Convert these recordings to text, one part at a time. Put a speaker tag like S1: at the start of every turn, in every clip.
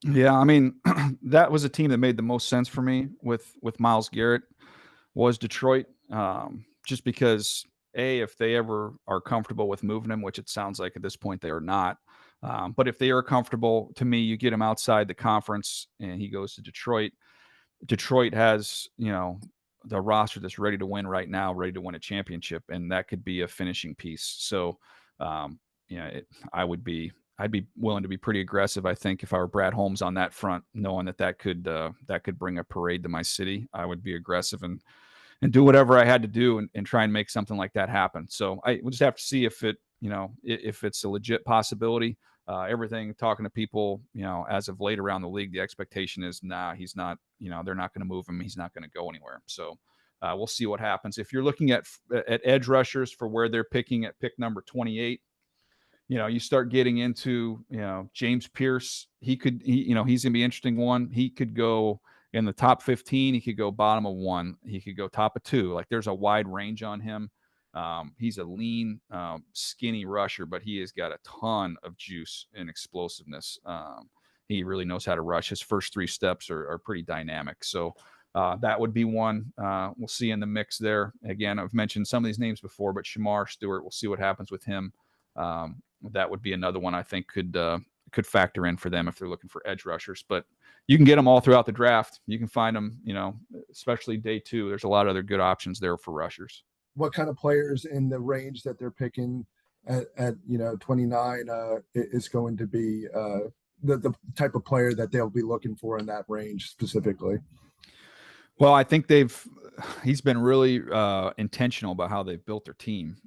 S1: Yeah, I mean, that was a team that made the most sense for me with Myles Garrett was Detroit. Just because if they ever are comfortable with moving him, which it sounds like at this point they are not. But if they are comfortable, to me, you get him outside the conference and he goes to Detroit. Detroit has, the roster that's ready to win right now, ready to win a championship, and that could be a finishing piece. So, um, I'd be willing to be pretty aggressive. I think if I were Brad Holmes on that front, knowing that could bring a parade to my city, I would be aggressive and do whatever I had to do and try and make something like that happen. So we'll just have to see if if it's a legit possibility. Everything talking to people, as of late around the league, the expectation is, nah, he's not, they're not going to move him. He's not going to go anywhere. So we'll see what happens. If you're looking at edge rushers for where they're picking at pick number 28, you start getting into, James Pierce. He's going to be an interesting one. He could go in the top 15. He could go bottom of one. He could go top of two. Like there's a wide range on him. He's a lean, skinny rusher, but he has got a ton of juice and explosiveness. He really knows how to rush. His first three steps are pretty dynamic. So that would be one we'll see in the mix there. Again, I've mentioned some of these names before, but Shamar Stewart, we'll see what happens with him. That would be another one I think could factor in for them if they're looking for edge rushers. But you can get them all throughout the draft. You can find them, especially day two. There's a lot of other good options there for rushers.
S2: What kind of players in the range that they're picking at 29 is going to be the type of player that they'll be looking for in that range specifically?
S1: Well, I think he's been really intentional about how they've built their team.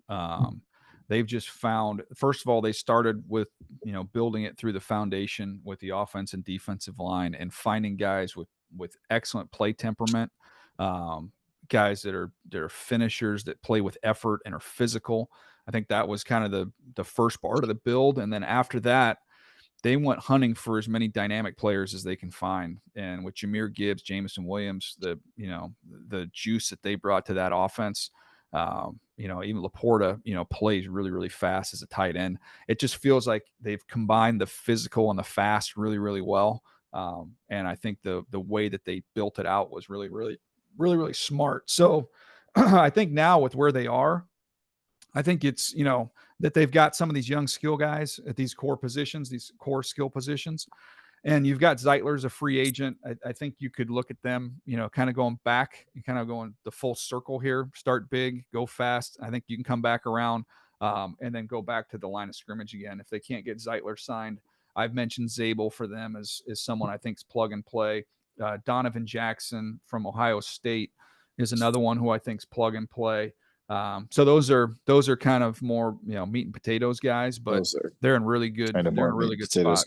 S1: They've just found, first of all, they started with, building it through the foundation with the offense and defensive line and finding guys with excellent play temperament, guys that are finishers that play with effort and are physical. I think that was kind of the first part of the build. And then after that, they went hunting for as many dynamic players as they can find. And with Jahmyr Gibbs, Jameson Williams, the juice that they brought to that offense, even Laporta, plays really, really fast as a tight end. It just feels like they've combined the physical and the fast really, really well. And I think the way that they built it out was really, really, really, really smart. So I think now with where they are, I think it's, that they've got some of these young skill guys at these core positions, these core skill positions. And you've got Zeitler's a free agent. I think you could look at them, kind of going back and kind of going the full circle here. Start big, go fast. I think you can come back around and then go back to the line of scrimmage again. If they can't get Zeitler signed, I've mentioned Zabel for them as someone I think is plug and play. Donovan Jackson from Ohio State is another one who I think is plug and play. So those are kind of more, meat and potatoes guys, but they're in really good, they're in a really good spot.